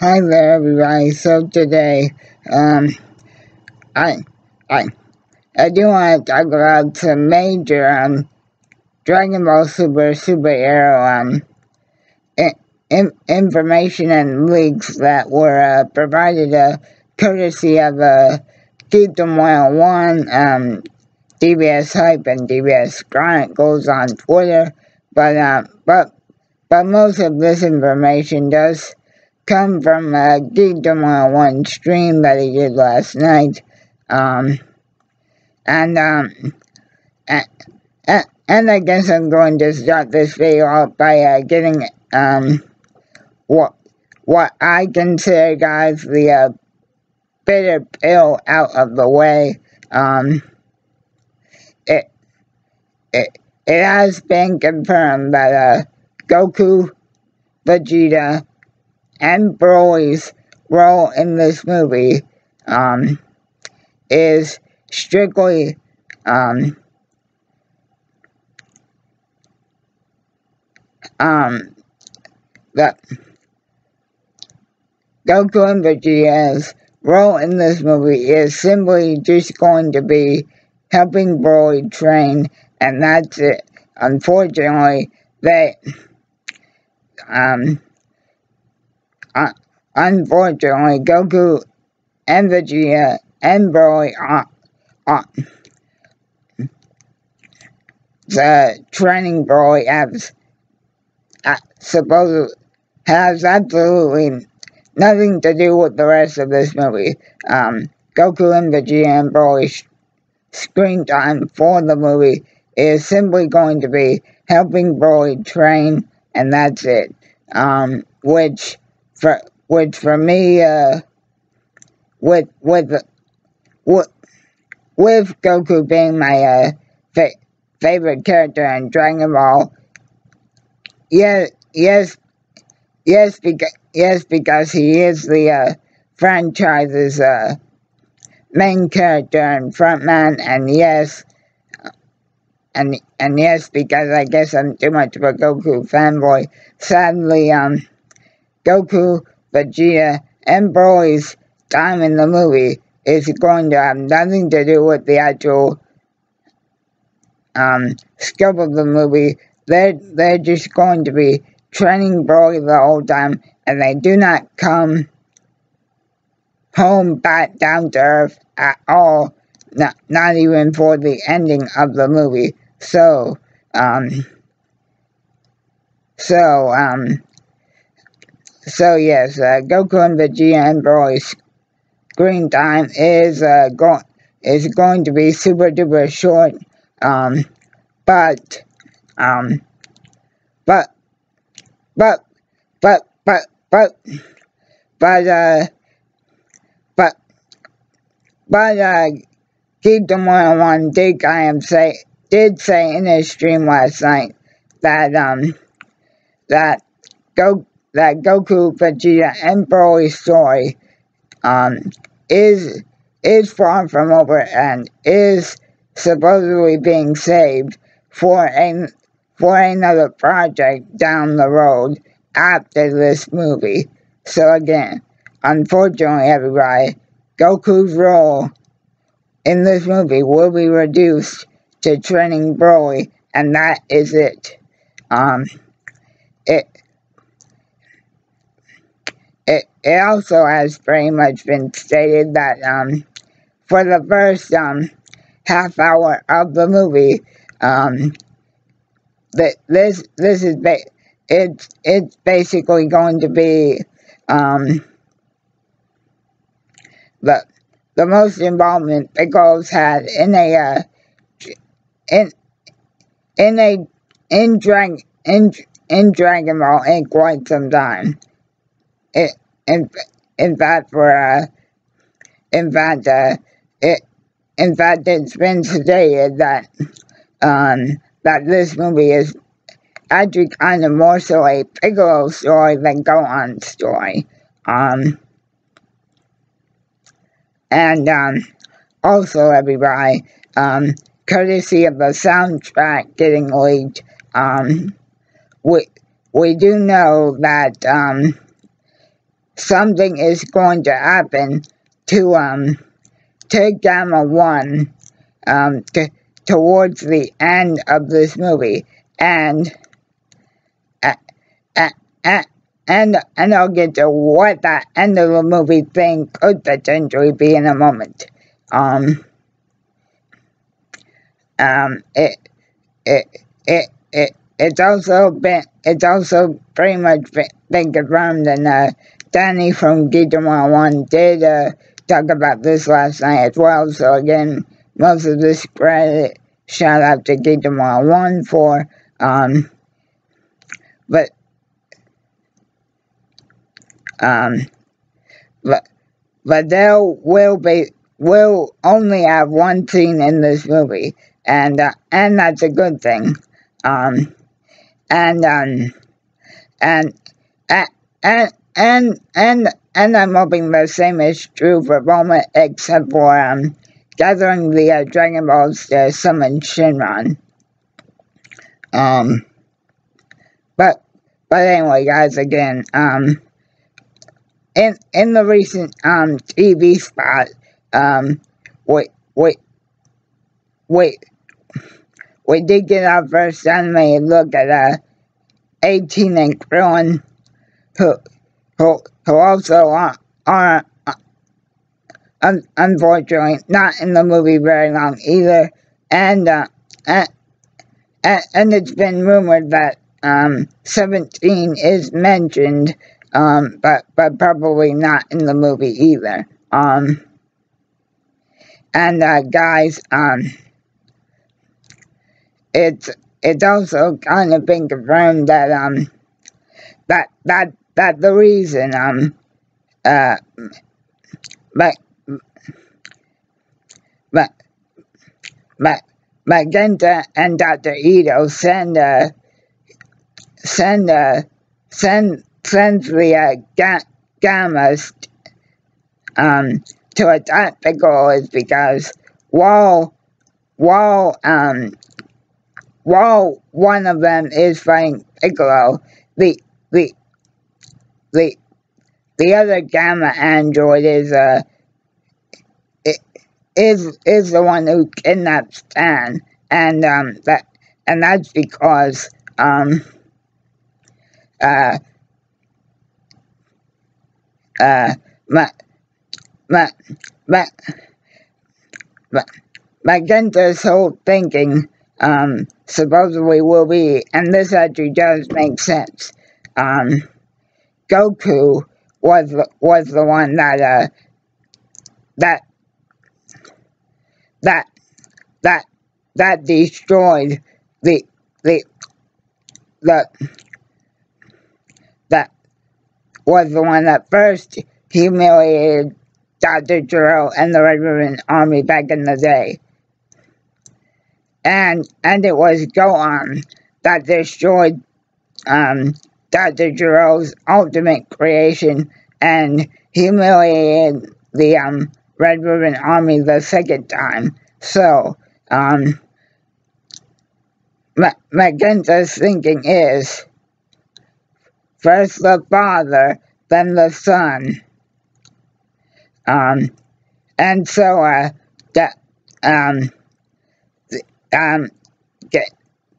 Hi there, everybody. So today, I, I, I do want to talk about some major Dragon Ball Super superhero information and leaks that were provided courtesy of Geekdom 101, DBS Hype, and DBS Chronicles on Twitter. But most of this information does come from a Geekdom 101 stream that he did last night. And I guess I'm going to start this video off by getting what I consider, guys, the bitter pill out of the way. It has been confirmed that Goku, Vegeta, and Broly's role in this movie is strictly that Goku and Vegeta's role in this movie is simply just going to be helping Broly train, and that's it. Unfortunately, Goku and Vegeta and Broly are the training Broly has absolutely nothing to do with the rest of this movie. Goku and Vegeta and Broly's screen time for the movie is simply going to be helping Broly train, and that's it. Which for me, with Goku being my favorite character in Dragon Ball, yes, because he is the franchise's main character and frontman, and yes, because I guess I'm too much of a Goku fanboy. Sadly, Goku, Vegeta, and Broly's time in the movie is going to have nothing to do with the actual scope of the movie. They're just going to be training Broly the whole time, and they do not come home back down to earth at all, not even for the ending of the movie. So yes, Goku and Vegeta and Broly's screen time is going to be super duper short. But Geekdom 101 did say in his stream last night that Goku, Vegeta, and Broly's story is far from over and is supposedly being saved for another project down the road after this movie. So again, unfortunately, everybody, Goku's role in this movie will be reduced to training Broly, and that is it. It also has pretty much been stated that for the first half hour of the movie, that it's basically going to be the most involvement Pickles had in Dragon Ball in quite some time. In fact, it's been stated that that this movie is actually kind of more so a Piccolo story than Gohan story. And also, everybody, courtesy of the soundtrack getting leaked, we do know that something is going to happen to Gamma 1 towards the end of this movie, and I'll get to what that end of the movie thing could potentially be in a moment. It's also pretty much been confirmed, and Danny from Geekdom 101 did talk about this last night as well. So again, most of this credit shout out to Geekdom 101 for but there will only have one scene in this movie, and that's a good thing. And I'm hoping the same is true for Bulma, except for gathering the Dragon Balls to summon Shenron. But anyway, guys, again, in the recent TV spot, we did get our first animated look at 18 and Krillin, who also are unfortunately not in the movie very long either, and it's been rumored that 17 is mentioned, but probably not in the movie either. Guys, it's also kind of been confirmed that that the reason Magenta and Dr. Ito send the Gammas to attack Piccolo is because while one of them is fighting Piccolo, the other Gamma android is the one who kidnaps Stan, and that's because Magenta's whole thinking supposedly will be, and this actually does make sense, Goku was the one that destroyed that was the one that first humiliated Dr. Gero and the Red Ribbon Army back in the day. And it was Gohan that destroyed Dr. Gero's ultimate creation and humiliated the Red Ribbon Army the second time. So Magenta's thinking is first the father, then the son. And so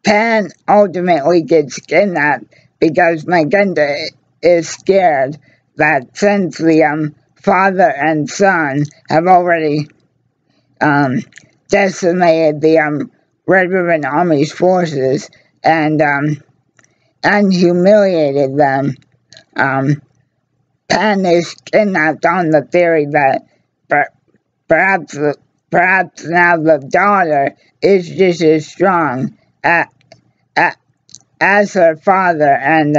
Pan ultimately gets kidnapped because Magenta is scared that since the father and son have already decimated the Red Ribbon Army's forces and humiliated them, Pan is kidnapped on the theory that perhaps now the daughter is just as strong as her father and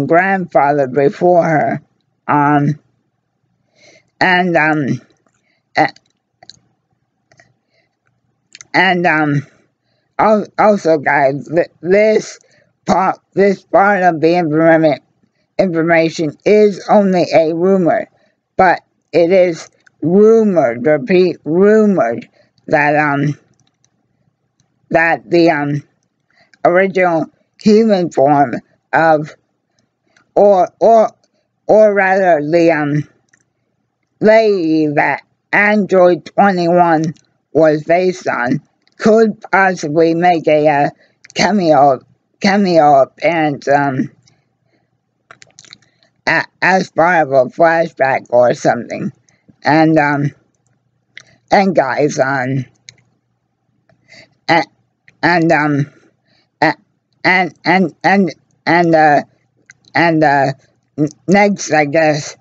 grandfather before her. Also, guys, this part of the information is only a rumor, but it is rumored, repeat, rumored, that the original human form of or or rather the lady that Android 21 was based on, could possibly make a cameo appearance as part of a flashback or something. And guys, and next, I guess,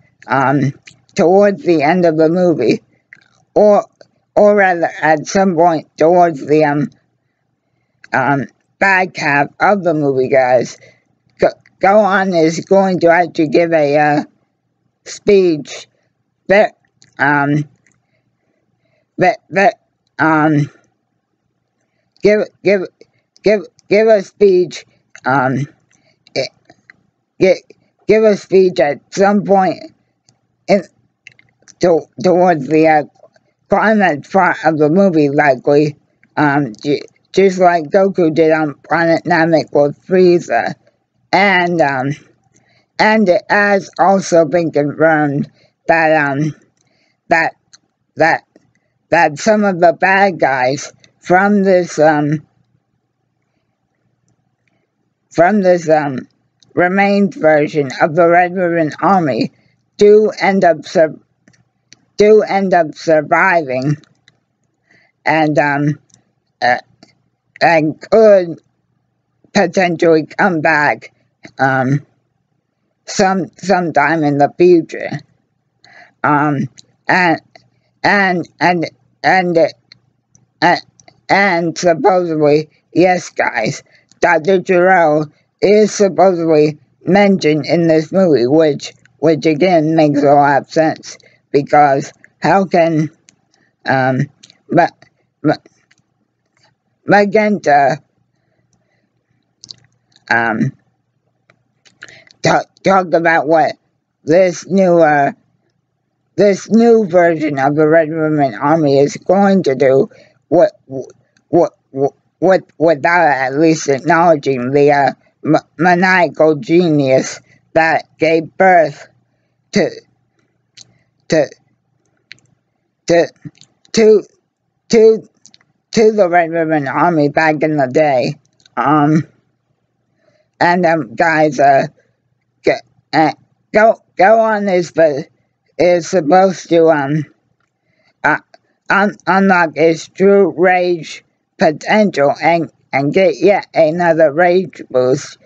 towards the end of the movie, or rather at some point towards the back half of the movie, guys, Gohan is going to actually give a speech that give a speech give a speech at some point towards the climax part of the movie, likely, just like Goku did on Planet Namek with Frieza. And it has also been confirmed that that some of the bad guys from this remains version of the Red Ribbon Army do end up surviving, and could potentially come back sometime in the future. And supposedly, yes, guys, Dr. Gero is supposedly mentioned in this movie, which again makes a lot of sense, because how can Magenta talk about what this new version of the Red Ribbon Army is going to do, without at least acknowledging the maniacal genius that gave birth to the Red Ribbon Army back in the day. Guys, Gohan is supposed to unlock his true rage potential and get yet another rage boost,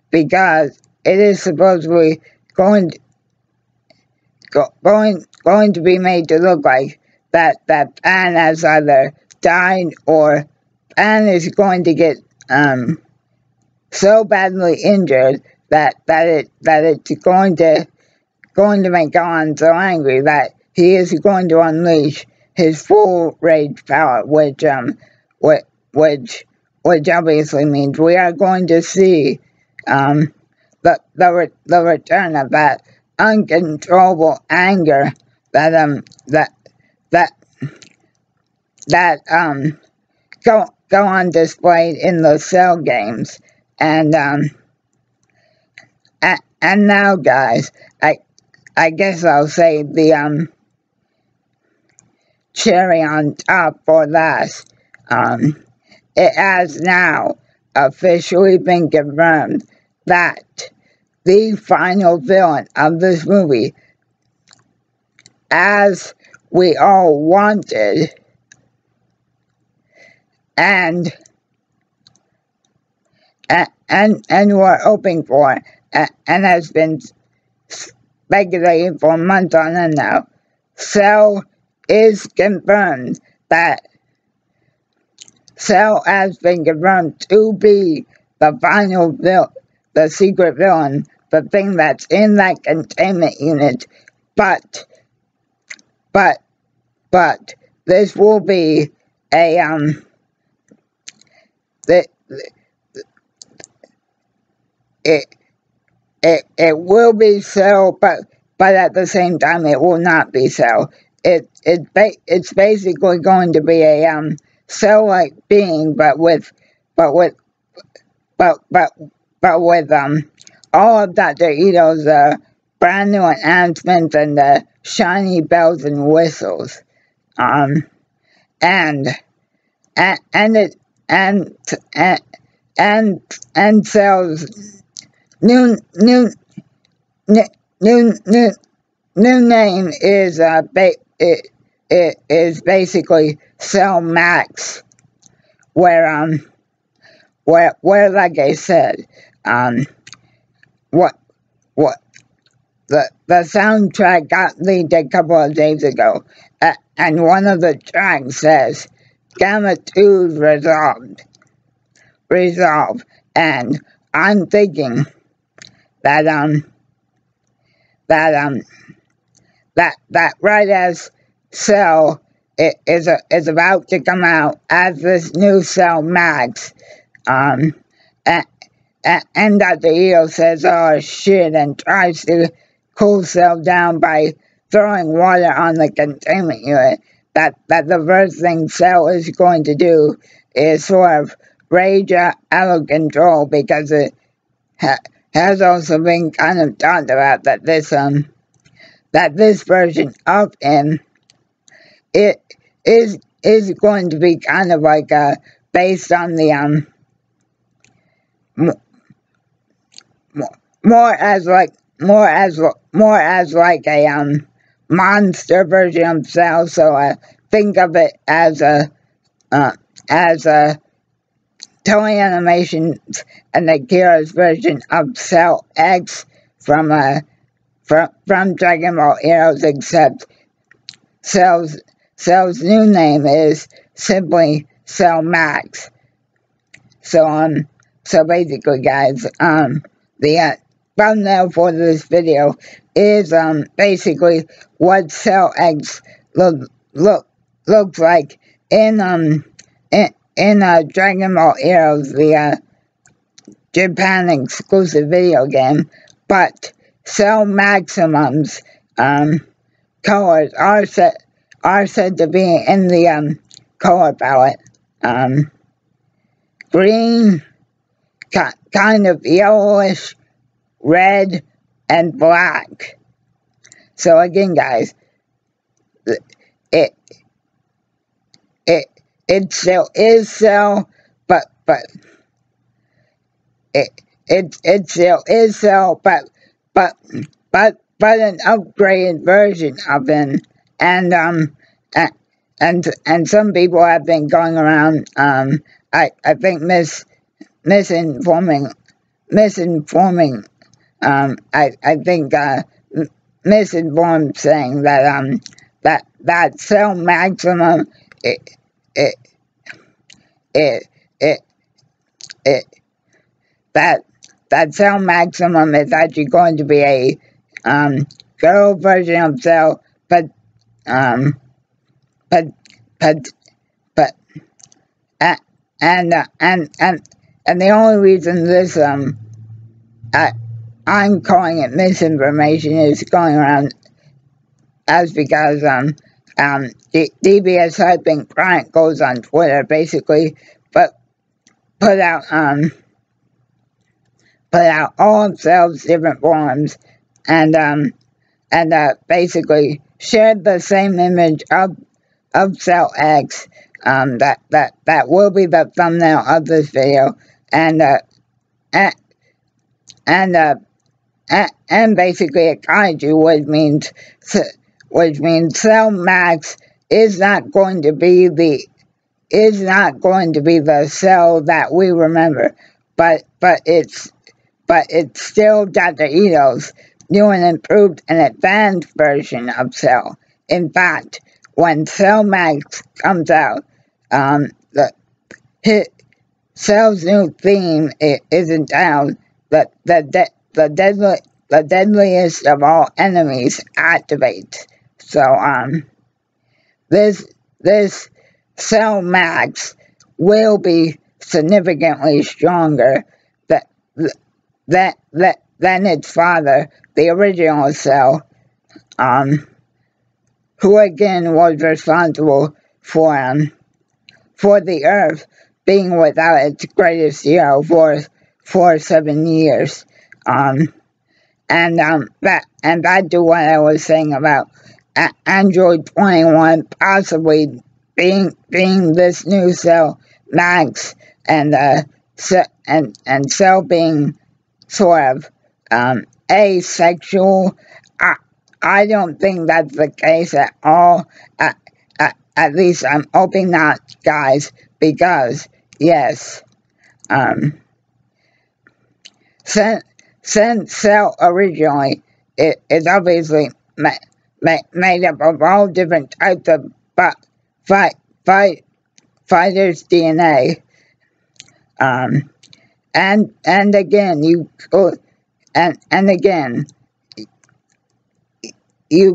because it is supposedly going to be made to look like that Pan has either died, or Pan is going to get so badly injured that it's going to make Gohan so angry that he is going to unleash his full rage power, which obviously means we are going to see the return of that uncontrollable anger that Gohan displayed in the Cell games. And now, guys, I guess I'll say the cherry on top for that. It has now officially been confirmed that the final villain of this movie, as we all wanted and were hoping for, and has been speculated for months on end now, Cell is confirmed that Cell has been confirmed to be the final villain, the secret villain, the thing that's in that containment unit. But this will be a it will be Cell, but at the same time it will not be Cell. It's basically going to be a Cell-like being, but with all of Dr. Ito's brand new announcements and the shiny bells and whistles, and it and sells new name is it is basically Cell Max, where like I said, what the soundtrack got leaked a couple of days ago, and one of the tracks says Gamma 2's resolved, and I'm thinking that right as Cell is about to come out as this new Cell Max, and Dr. Ito says, "Oh shit," and tries to cool Cell down by throwing water on the containment unit, that the first thing Cell is going to do is sort of rage out of control, because it has also been kind of talked about that this version of him, it is going to be kind of like based on the more as like a monster version of Cell. So think of it as a Toei Animations and Akira's version of Cell X from Dragon Ball Heroes, except Cell's new name is simply Cell Max. So basically, guys, the thumbnail for this video is basically what Cell X looks like in Dragon Ball Heroes, the Japan exclusive video game, but Cell Maximum's colors are said to be in the color palette. Green, kind of yellowish, red, and black. So again, guys, it still is Cell, but it still is Cell, but an upgraded version of him, and some people have been going around, I think misinforming, I think misinformed, saying that Cell Maximum that Cell Maximum is actually going to be a girl version of Cell, but the only reason this I'm calling it misinformation is going around as because DBS Hyping Chronicles on Twitter basically put out all of Cell's different forms, and basically shared the same image of Cell X that will be the thumbnail of this video, and basically a kaiju, which means Cell Max is not going to be the Cell that we remember, but it's still Dr. Ito's new and improved and advanced version of Cell. In fact, when Cell Max comes out, Cell's new theme is entitled the deadliest of all enemies activates. So this Cell Max will be significantly stronger than its father, the original Cell, who again was responsible for the Earth being without its greatest hero for 7 years. And back to what I was saying about Android 21 possibly being this new Cell Max, and Cell being sort of asexual. I don't think that's the case at all. At least I'm hoping not, guys, because yes, since Cell originally is obviously made up of all different types of fighters' DNA, and again you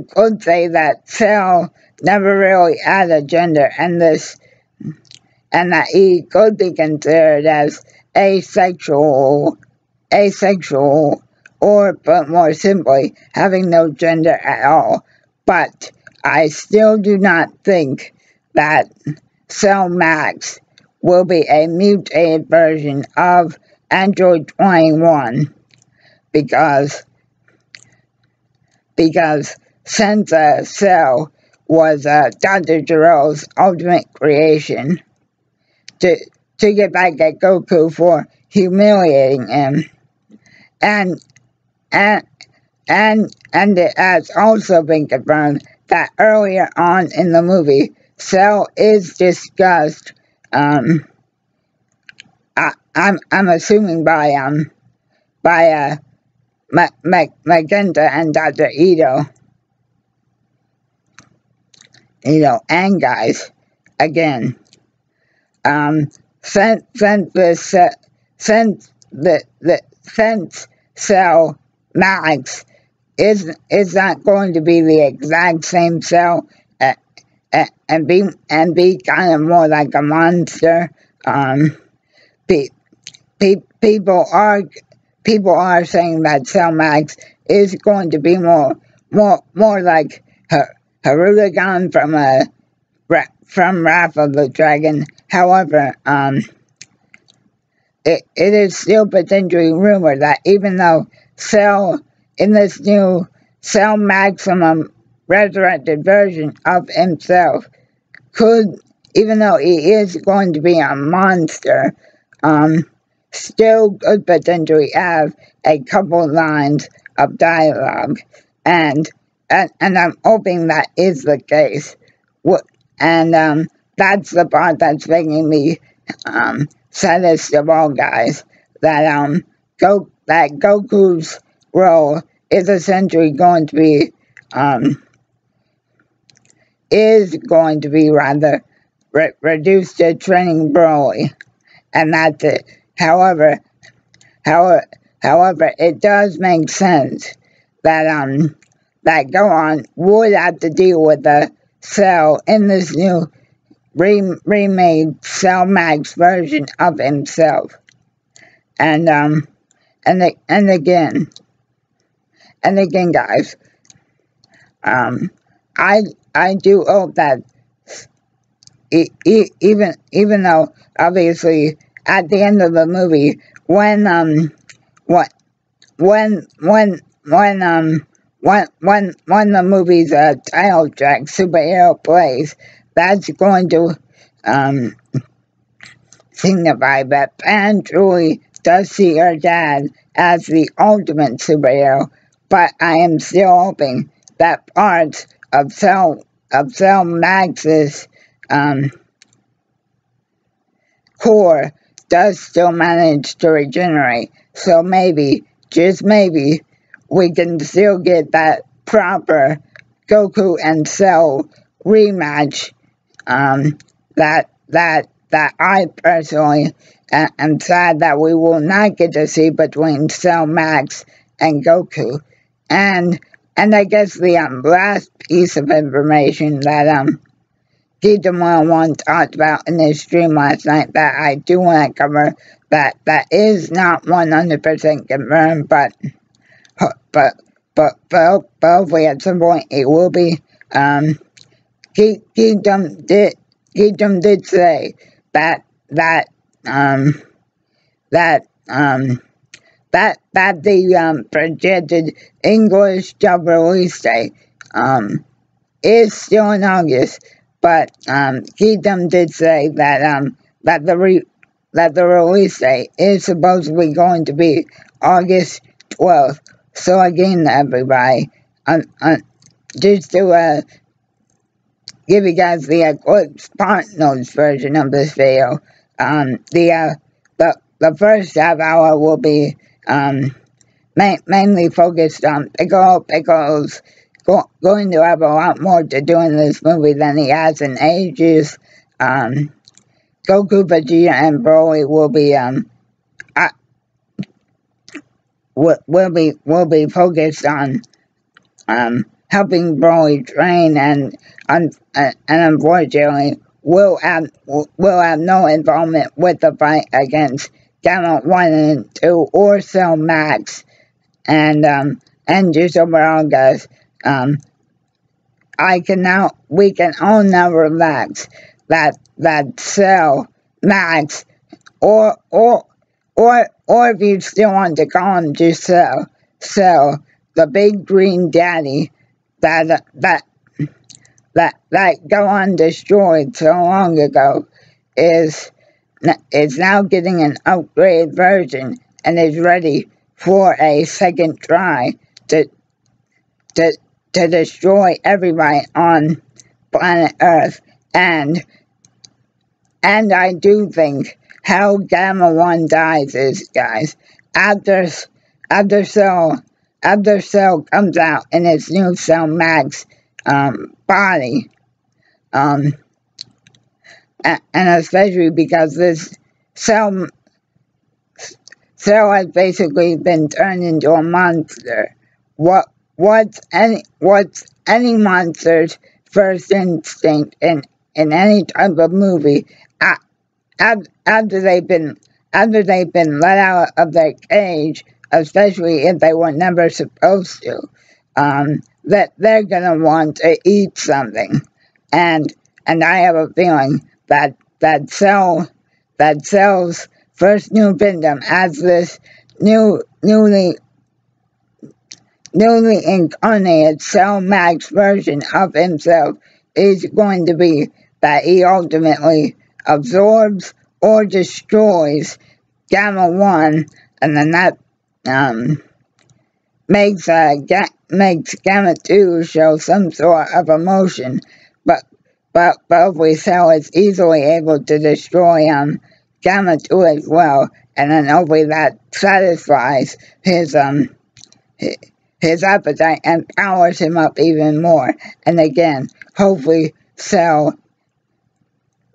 could say that Cell never really had a gender, and that he could be considered as asexual, or, but more simply, having no gender at all. But I still do not think that Cell Max will be a mutated version of Android 21, because since Cell was Dr. Gero's ultimate creation, to get back at Goku for humiliating him, and it has also been confirmed that earlier on in the movie, Cell is discussed. I'm assuming by Magenta and Dr. Ito, and guys, again, since Cell Max is not going to be the exact same Cell, and be kind of more like a monster. People are saying that Cell Max is going to be more like Hirudegarn from Wrath of the Dragon. However, it is still potentially rumored that even though Cell, in this new Cell Maximum resurrected version of himself, could, even though he is going to be a monster, still could potentially have a couple lines of dialogue, and I'm hoping that is the case. And that's the part that's making me saddest of all, guys. That Goku's role is essentially going to be rather reduced to training Broly, and that's it. However, it does make sense that Gohan would have to deal with the Cell in this new remade Cell Max version of himself, and again, guys, I do hope that even though obviously at the end of the movie, when the movie's title track Superhero plays, that's going to signify that Pan truly does see her dad as the ultimate superhero. But I am still hoping that parts of Cell Max's core does still manage to regenerate. So maybe, just maybe, we can still get that proper Goku and Cell rematch that I personally am sad that we will not get to see between Cell Max and Goku. And I guess the last piece of information that Geekdom101 talked about in his stream last night that I do want to cover, that is not 100% confirmed, but hopefully at some point it will be. Geekdom did say that that the projected English dub release date is still in August, but Keaton did say that that the release date is supposedly going to be August 12th. So again, everybody, just to give you guys the quick Spark Notes version of this video, the first half hour will be mainly focused on Piccolo. Piccolo's going to have a lot more to do in this movie than he has in ages. Goku, Vegeta, and Broly will be focused on helping Broly train, and unfortunately will have no involvement with the fight against Gamma 1 and 2 or Cell Max. And just overall, guys, we can all now relax that Cell Max, or if you still want to call him just Cell, the big green daddy that Gohan destroyed so long ago, is now getting an upgraded version and is ready for a second try to destroy everybody on planet Earth. And I do think how Gamma 1 dies is, guys, after Cell comes out in its new Cell Max body, and especially because this Cell has basically been turned into a monster. What's any monster's first instinct in any type of movie after they've been let out of their cage, especially if they were never supposed to, that they're gonna want to eat something, and I have a feeling that Cell's first new victim, as this newly incarnated Cell Max version of himself, is going to be that he ultimately absorbs or destroys Gamma 1, and then that makes Gamma 2 show some sort of emotion, but hopefully Cell is easily able to destroy Gamma 2 as well, and then hopefully that satisfies his appetite and powers him up even more. And again, hopefully Cell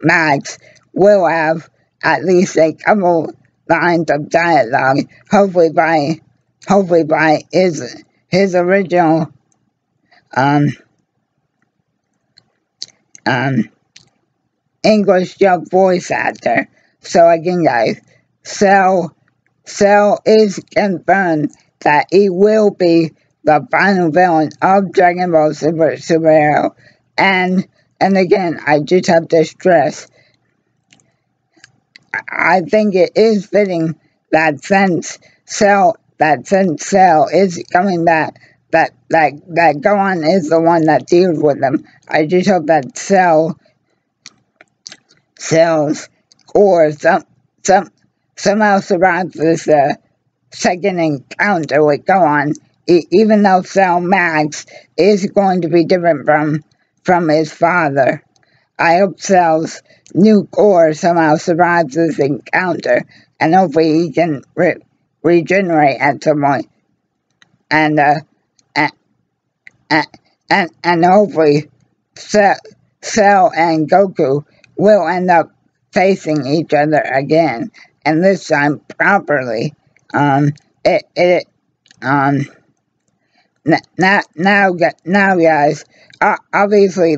Max will have at least a couple lines of dialogue, hopefully by his original English dub voice actor. So again, guys, Cell is confirmed that he will be the final villain of Dragon Ball Superhero. And again, I just have to stress, I think it is fitting that since Cell is coming back, that Gohan is the one that deals with them. I just hope that Cell's core somehow survives this second encounter with Gohan, even though Cell Max is going to be different from his father. I hope Cell's new core somehow survives this encounter, and hopefully he can regenerate at some point, and hopefully Cell and Goku will end up facing each other again, and this time properly. Now guys, obviously,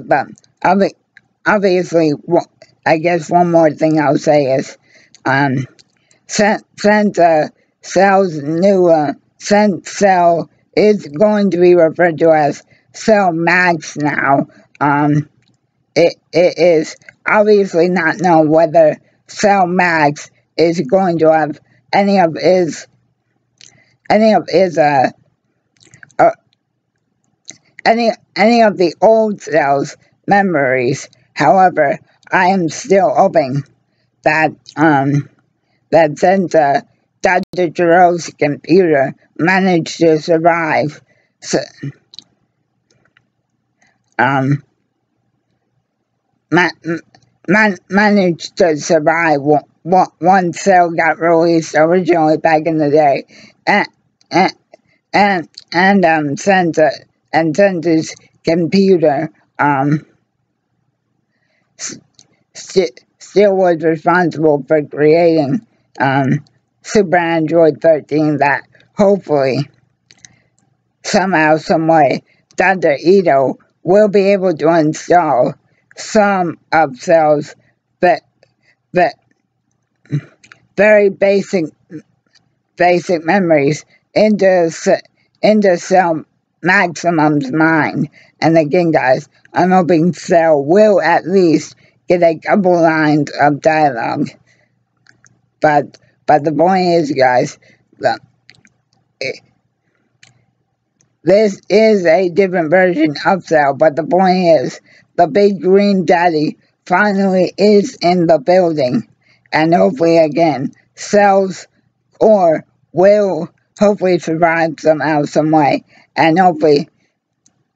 I guess one more thing I'll say is, since Cell's new, since Cell is going to be referred to as Cell Max now, it is obviously not known whether Cell Max is going to have any of his any of his any of the old Cell's memories. However, I am still hoping that that since Dr. Giroux's computer managed to survive, so, managed to survive once Cell got released originally back in the day, and since his computer still was responsible for creating Super Android 13, that hopefully somehow, someway, Dr. Ito will be able to install some of Cell's very basic memories into Cell Maximum's mind. And again, guys, I'm hoping Cell will at least get a couple lines of dialogue. But the point is, guys, this is a different version of Cell, but the point is, the big green daddy finally is in the building, and hopefully again, Cell's core will hopefully survive somehow, some way, and hopefully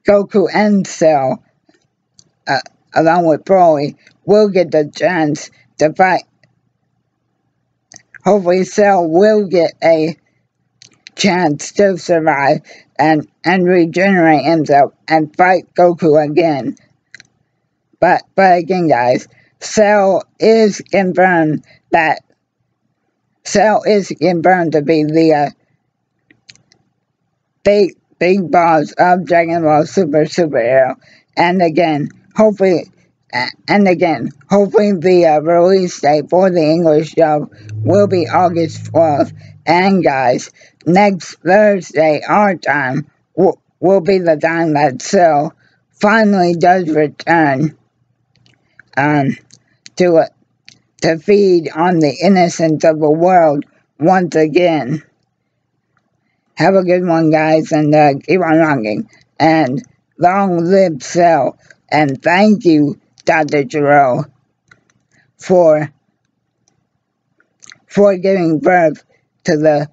Goku and Cell, along with Broly, will get the chance to fight. Hopefully Cell will get a chance to survive and regenerate himself and fight Goku again. But again, guys, Cell is confirmed to be the big boss of Dragon Ball Super Superhero. And again, hopefully the release date for the English dub will be August 12th. And guys, next Thursday, our time, will be the time that Cell finally does return to feed on the innocence of the world once again. Have a good one, guys, and keep on rocking. And long live Cell. And thank you, Dr. Giroux, for giving birth to the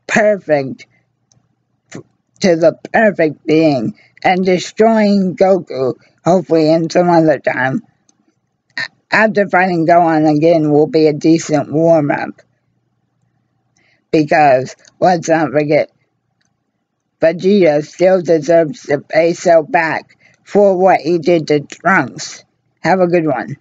perfect being and destroying Goku, hopefully in some other time. After fighting Gohan again will be a decent warm-up. Because, let's not forget, Vegeta still deserves to pay Cell back for what he did to Trunks. Have a good one.